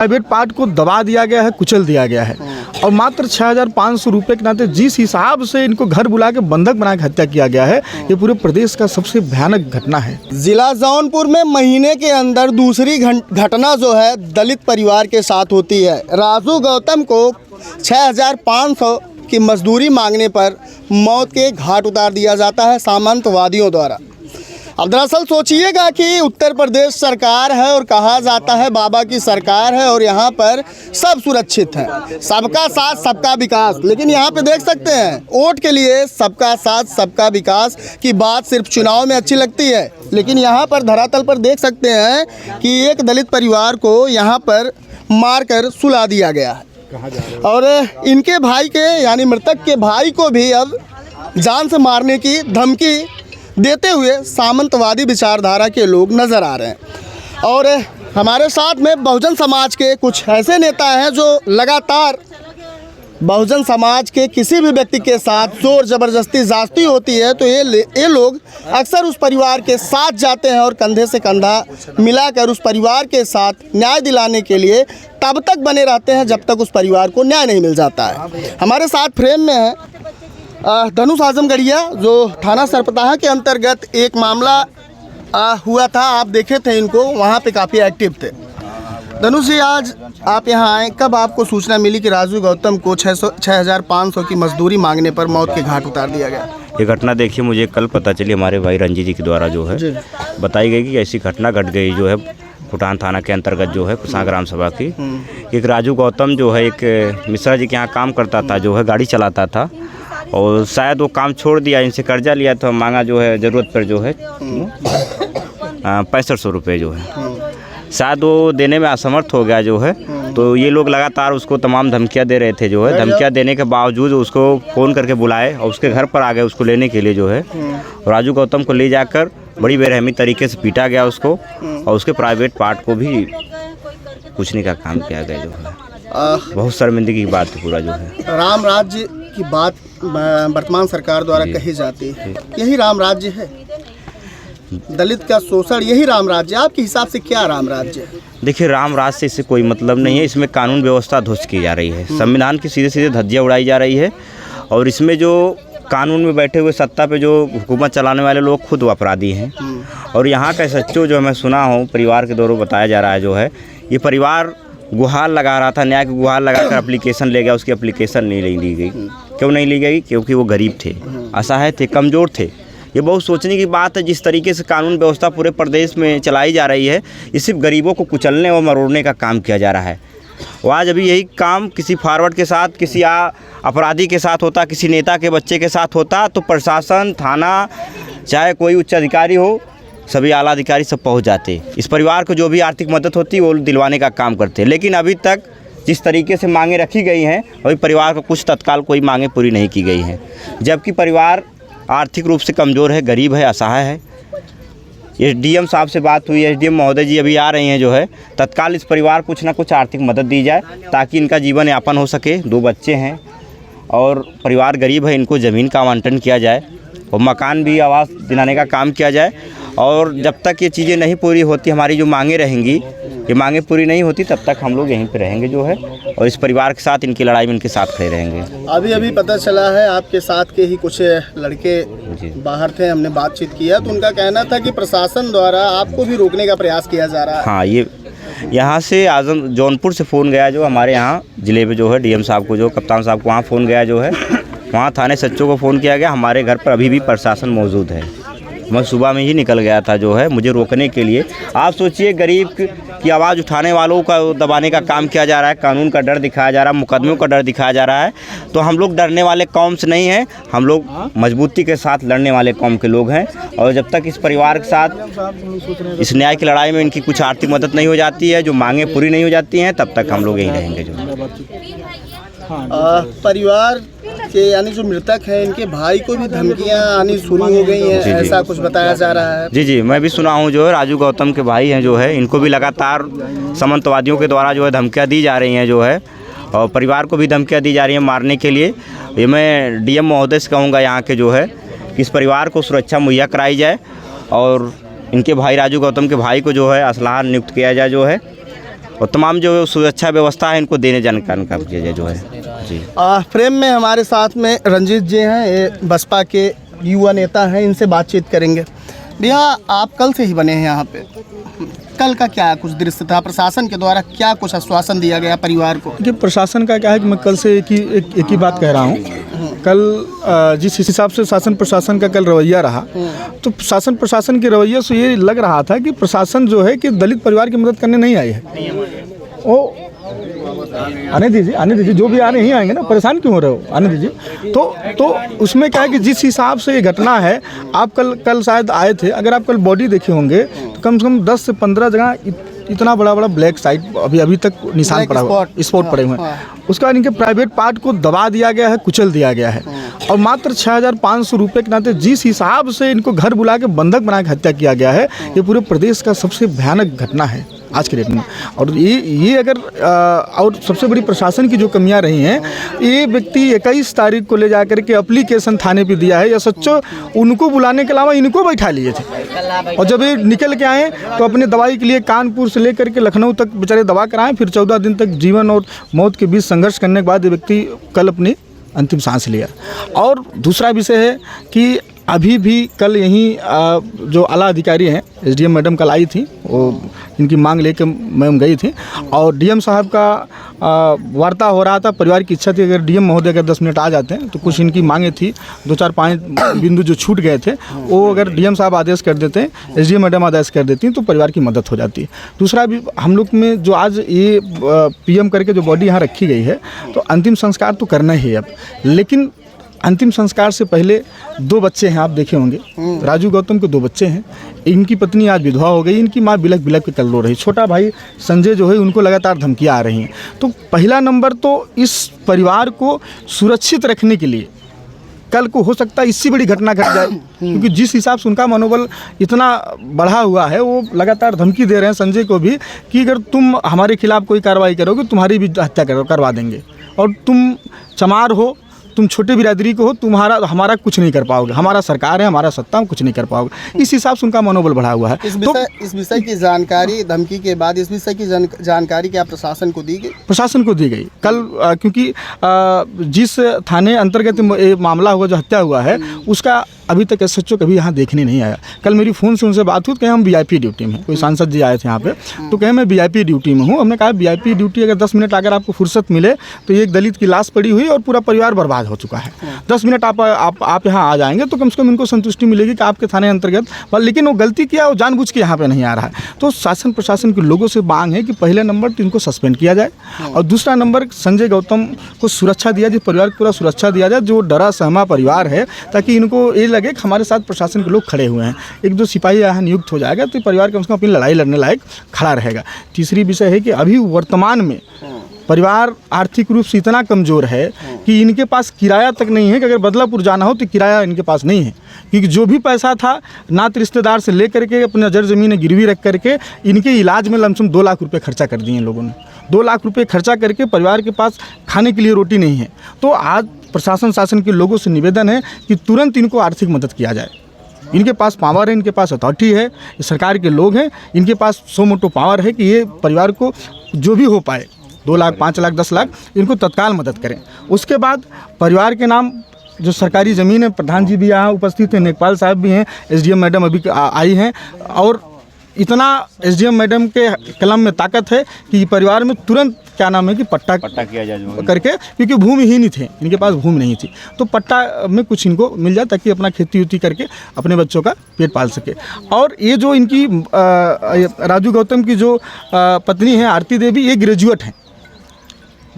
Private part को दबा दिया गया है, कुचल दिया गया है और मात्र 6,500 रुपये के नाते जिस हिसाब से इनको घर बुला के बंधक बना के हत्या किया गया है, ये पूरे प्रदेश का सबसे भयानक घटना है। जिला जौनपुर में महीने के अंदर दूसरी घटना जो है दलित परिवार के साथ होती है। राजू गौतम को 6,500 की मजदूरी मांगने पर मौत के घाट उतार दिया जाता है सामंतवादियों द्वारा। अब दरअसल सोचिएगा कि उत्तर प्रदेश सरकार है और कहा जाता है बाबा की सरकार है और यहाँ पर सब सुरक्षित है, सबका साथ सबका विकास। लेकिन यहाँ पे देख सकते हैं वोट के लिए सबका साथ सबका विकास की बात सिर्फ चुनाव में अच्छी लगती है, लेकिन यहाँ पर धरातल पर देख सकते हैं कि एक दलित परिवार को यहाँ पर मारकर सुला दिया गया है और इनके भाई के यानी मृतक के भाई को भी अब जान से मारने की धमकी देते हुए सामंतवादी विचारधारा के लोग नज़र आ रहे हैं। और हमारे साथ में बहुजन समाज के कुछ ऐसे नेता हैं जो लगातार बहुजन समाज के किसी भी व्यक्ति के साथ जोर ज़बरदस्ती ज़्यादती होती है तो ये लोग अक्सर उस परिवार के साथ जाते हैं और कंधे से कंधा मिलाकर उस परिवार के साथ न्याय दिलाने के लिए तब तक बने रहते हैं जब तक उस परिवार को न्याय नहीं मिल जाता है। हमारे साथ फ्रेम में है धनुष आजमगढ़िया, जो थाना सरपताहा के अंतर्गत एक मामला हुआ था, आप देखे थे इनको, वहाँ पे काफ़ी एक्टिव थे। धनुष जी, आज आप यहाँ आए, कब आपको सूचना मिली कि राजू गौतम को 6,500 की मजदूरी मांगने पर मौत के घाट उतार दिया गया? ये घटना देखिए मुझे कल पता चली, हमारे भाई रंजीत जी के द्वारा जो है बताई गई कि ऐसी घटना घट गई जो है फुटान थाना के अंतर्गत जो है पुसा ग्राम सभा की। एक राजू गौतम जो है एक मिश्रा जी के यहाँ काम करता था, जो है गाड़ी चलाता था और शायद वो काम छोड़ दिया, इनसे कर्जा लिया तो मांगा जो है ज़रूरत पर जो है 6500 रुपये जो है, शायद वो देने में असमर्थ हो गया जो है। तो ये लोग लगातार उसको तमाम धमकियां दे रहे थे जो है। धमकियां देने के बावजूद उसको फ़ोन करके बुलाए और उसके घर पर आ गए उसको लेने के लिए जो है। राजू गौतम को ले जाकर बड़ी बेरहमी तरीके से पीटा गया उसको और उसके प्राइवेट पार्ट को भी पूछने का काम किया गया जो है। बहुत शर्मिंदगी की बात है पूरा जो है। राम राज्य की बात वर्तमान सरकार द्वारा कही जाती है, यही राम राज्य है? दलित का शोषण यही राम राज्य? आपके हिसाब से क्या राम राज्य है? देखिए, राम राज से इससे कोई मतलब नहीं है। इसमें कानून व्यवस्था ध्वस्त की जा रही है, संविधान की सीधे सीधे धज्जियाँ उड़ाई जा रही है और इसमें जो कानून में बैठे हुए सत्ता पे जो हुकूमत चलाने वाले लोग खुद अपराधी हैं। और यहाँ का सच्चो जो मैं सुना हूँ परिवार के दौरों बताया जा रहा है जो है, ये परिवार गुहार लगा रहा था, न्याय की गुहार लगाकर एप्लीकेशन ले गया, उसकी एप्लीकेशन नहीं ली गई। क्यों नहीं ली गई? क्योंकि वो गरीब थे, असहाय थे, कमज़ोर थे। ये बहुत सोचने की बात है, जिस तरीके से कानून व्यवस्था पूरे प्रदेश में चलाई जा रही है, ये सिर्फ गरीबों को कुचलने और मरोड़ने का काम किया जा रहा है। वो आज अभी यही काम किसी फॉरवर्ड के साथ, किसी अपराधी के साथ होता, किसी नेता के बच्चे के साथ होता तो प्रशासन, थाना, चाहे कोई उच्च अधिकारी हो, सभी आला अधिकारी सब पहुंच जाते। इस परिवार को जो भी आर्थिक मदद होती वो दिलवाने का काम करते। लेकिन अभी तक जिस तरीके से मांगे रखी गई हैं वही परिवार को कुछ तत्काल कोई मांगे पूरी नहीं की गई हैं, जबकि परिवार आर्थिक रूप से कमज़ोर है, गरीब है, असहाय है। एसडीएम साहब से बात हुई, एसडीएम महोदय जी अभी आ रहे हैं जो है, तत्काल इस परिवार कुछ ना कुछ आर्थिक मदद दी जाए ताकि इनका जीवन यापन हो सके। 2 बच्चे हैं और परिवार गरीब है, इनको ज़मीन का आवंटन किया जाए और मकान भी, आवास दिलाने का काम किया जाए। और जब तक ये चीज़ें नहीं पूरी होती, हमारी जो मांगे रहेंगी, ये मांगे पूरी नहीं होती, तब तक हम लोग यहीं पे रहेंगे जो है और इस परिवार के साथ, इनकी लड़ाई में इनके साथ खड़े रहेंगे। अभी पता चला है आपके साथ के ही कुछ लड़के बाहर थे, हमने बातचीत किया तो उनका कहना था कि प्रशासन द्वारा आपको भी रोकने का प्रयास किया जा रहा है। हाँ, ये यहाँ से जौनपुर से फ़ोन गया जो हमारे यहाँ ज़िले में जो है डीएम साहब को, जो कप्तान साहब को वहाँ फ़ोन गया जो है, वहाँ थाने सच्चों को फ़ोन किया गया। हमारे घर पर अभी भी प्रशासन मौजूद है। मैं सुबह में ही निकल गया था जो है मुझे रोकने के लिए। आप सोचिए, गरीब की आवाज़ उठाने वालों का दबाने का काम किया जा रहा है, कानून का डर दिखाया जा रहा है, मुकदमों का डर दिखाया जा रहा है। तो हम लोग डरने वाले कौम से नहीं हैं, हम लोग मजबूती के साथ लड़ने वाले कौम के लोग हैं। और जब तक इस परिवार के साथ इस न्याय की लड़ाई में इनकी कुछ आर्थिक मदद नहीं हो जाती है, जो मांगे पूरी नहीं हो जाती हैं, तब तक हम लोग यहीं रहेंगे जो परिवार के यानी जो मृतक हैं इनके भाई को भी धमकियां आनी शुरू हो गई हैं, ऐसा कुछ बताया जा रहा है। जी, मैं भी सुना हूं जो है राजू गौतम के भाई हैं जो है, इनको भी लगातार सामंतवादियों के द्वारा जो है धमकियां दी जा रही हैं जो है, और परिवार को भी धमकियां दी जा रही हैं मारने के लिए। ये मैं डीएम महोदय से कहूँगा यहाँ के जो है कि इस परिवार को सुरक्षा मुहैया कराई जाए और इनके भाई राजू गौतम के भाई को जो है असलाह नियुक्त किया जाए जो है, और तमाम जो सुरक्षा व्यवस्था है इनको देने जाने का जो है जी। फ्रेम में हमारे साथ में रंजीत जी हैं, ये बसपा के युवा नेता हैं, इनसे बातचीत करेंगे। भैया आप कल से ही बने हैं यहाँ पे, कल का क्या कुछ दृश्य था, प्रशासन के द्वारा क्या कुछ आश्वासन दिया गया परिवार को? देखिए प्रशासन का क्या है कि मैं कल से एक ही बात कह रहा हूँ। कल जिस हिसाब से शासन प्रशासन का कल रवैया रहा, तो शासन प्रशासन के रवैये से ये लग रहा था कि प्रशासन जो है कि दलित परिवार की मदद करने नहीं आई है। वो आने दीजिए जो भी आ रहे हैं आएंगे ना, परेशान क्यों हो रहे हो, आने दीजिए। तो उसमें क्या है कि जिस हिसाब से ये घटना है, आप कल शायद आए थे, अगर आप कल बॉडी देखे होंगे तो कम से कम 10 से 15 जगह इतना बड़ा ब्लैक साइड अभी तक निशान पड़ा हुआ, स्पॉट पड़े हुए हैं। उसके बाद इनके प्राइवेट पार्ट को दबा दिया गया है, कुचल दिया गया है, और मात्र 6,500 रुपये के नाते जिस हिसाब से इनको घर बुला के बंधक बना के हत्या किया गया है, ये पूरे प्रदेश का सबसे भयानक घटना है आज के डेट में। और ये अगर और सबसे बड़ी प्रशासन की जो कमियां रही हैं, ये व्यक्ति 21 तारीख को ले जा कर के एप्लीकेशन थाने पे दिया है, या सच्चो उनको बुलाने के अलावा इनको बैठा लिए थे, और जब ये निकल के आए तो अपने दवाई के लिए कानपुर से लेकर के लखनऊ तक बेचारे दवा कराएं, फिर 14 दिन तक जीवन और मौत के बीच संघर्ष करने के बाद ये व्यक्ति कल अपनी अंतिम सांस लिया। और दूसरा विषय है कि अभी भी कल यहीं जो आला अधिकारी हैं, एसडीएम मैडम कल आई थी, वो इनकी मांग लेकर मैम गई थी, और डीएम साहब का वार्ता हो रहा था। परिवार की इच्छा थी अगर डीएम महोदय अगर 10 मिनट आ जाते हैं तो कुछ इनकी मांगें थी, 2-4-5 बिंदु जो छूट गए थे वो अगर डीएम साहब आदेश कर देते हैं, एसडीएम मैडम आदेश कर देती तो परिवार की मदद हो जाती है। दूसरा भी हम लोग में जो आज ये पीएम करके जो बॉडी यहाँ रखी गई है, तो अंतिम संस्कार तो करना ही है अब, लेकिन अंतिम संस्कार से पहले 2 बच्चे हैं, आप देखे होंगे, राजू गौतम के 2 बच्चे हैं, इनकी पत्नी आज विधवा हो गई, इनकी माँ बिलक बिलक के कल रो रही, छोटा भाई संजय जो है उनको लगातार धमकियाँ आ रही हैं। तो पहला नंबर तो इस परिवार को सुरक्षित रखने के लिए कल को हो सकता है इससे बड़ी घटना घट जाए, क्योंकि जिस हिसाब से उनका मनोबल इतना बढ़ा हुआ है, वो लगातार धमकी दे रहे हैं संजय को भी कि अगर तुम हमारे खिलाफ कोई कार्रवाई करोगे तुम्हारी भी हत्या करवा देंगे, और तुम चमार हो, तुम छोटे बिरादरी को हो, हमारा कुछ नहीं कर पाओगे, हमारा सरकार है, हमारा सत्ता, हम कुछ नहीं कर पाओगे। इस हिसाब से उनका मनोबल बढ़ा हुआ है। इस विषय की जानकारी धमकी के बाद इस विषय की जानकारी क्या प्रशासन को दी गई? प्रशासन को दी गई कल, क्योंकि जिस थाने अंतर्गत मामला हुआ, जो हत्या हुआ है, उसका अभी तक एसएचओ कभी यहाँ देखने नहीं आया। कल मेरी फ़ोन से उनसे बात हुई, कहें हम वीआईपी ड्यूटी में, कोई सांसद जी आए थे यहाँ पे, तो कहें मैं वीआईपी ड्यूटी में हूँ। हमने कहा वीआईपी ड्यूटी अगर 10 मिनट अगर आपको फुर्सत मिले तो एक दलित की लाश पड़ी हुई और पूरा परिवार बर्बाद हो चुका है, 10 मिनट आप यहाँ आ जाएंगे तो कम से कम इनको संतुष्टि मिलेगी कि आपके थाने अंतर्गत, लेकिन वो गलती किया, वो जानबूझ के यहाँ पे नहीं आ रहा है। तो शासन प्रशासन के लोगों से मांग है कि पहले नंबर तो इनको सस्पेंड किया जाए, और दूसरा नंबर संजय गौतम को सुरक्षा दिया जाए, परिवार को पूरा सुरक्षा दिया जाए, जो डरा सहमा परिवार है, ताकि इनको ये लगे कि हमारे साथ प्रशासन के लोग खड़े हुए हैं। 1-2 सिपाही यहाँ नियुक्त हो जाएगा तो परिवार कम से कम अपनी लड़ाई लड़ने लायक खड़ा रहेगा। तीसरी विषय है कि अभी वर्तमान में परिवार आर्थिक रूप से इतना कमज़ोर है कि इनके पास किराया तक नहीं है, कि अगर बदलापुर जाना हो तो किराया इनके पास नहीं है, क्योंकि जो भी पैसा था नात रिश्तेदार से ले करके अपने जर ज़मीन गिरवी रख करके इनके इलाज में लमसम 2 लाख रुपये खर्चा कर दिए लोगों ने। 2 लाख रुपये खर्चा करके परिवार के पास खाने के लिए रोटी नहीं है। तो आज प्रशासन शासन के लोगों से निवेदन है कि तुरंत इनको आर्थिक मदद किया जाए। इनके पास पावर है, इनके पास अथॉरिटी है, ये सरकार के लोग हैं, इनके पास सो मोटो पावर है कि ये परिवार को जो भी हो पाए, 2 लाख, 5 लाख, 10 लाख, इनको तत्काल मदद करें। उसके बाद परिवार के नाम जो सरकारी ज़मीन है, प्रधान जी भी यहाँ उपस्थित हैं, नेकपाल साहब भी हैं, एसडीएम मैडम अभी आई हैं, और इतना एसडीएम मैडम के कलम में ताकत है कि परिवार में तुरंत क्या नाम है कि पट्टा किया जाए करके, क्योंकि भूमिहीन थी, इनके पास भूमि नहीं थी, तो पट्टा में कुछ इनको मिल जाए ताकि अपना खेती उती करके अपने बच्चों का पेट पाल सके। और ये जो इनकी राजू गौतम की जो पत्नी है आरती देवी, ये ग्रेजुएट हैं।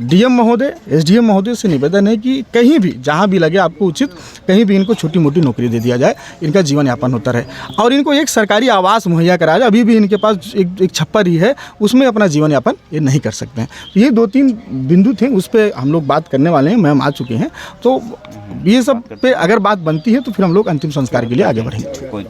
डीएम महोदय, एसडीएम महोदय से निवेदन है कि कहीं भी जहां भी लगे आपको उचित, कहीं भी इनको छोटी मोटी नौकरी दे दिया जाए, इनका जीवन यापन होता रहे, और इनको एक सरकारी आवास मुहैया कराया जाए। अभी भी इनके पास एक छप्पर ही है, उसमें अपना जीवन यापन ये नहीं कर सकते हैं। तो ये 2-3 बिंदु थे, उस पर हम लोग बात करने वाले हैं, मैम आ चुके हैं, तो ये सब पे अगर बात बनती है तो फिर हम लोग अंतिम संस्कार के लिए आगे बढ़ेंगे।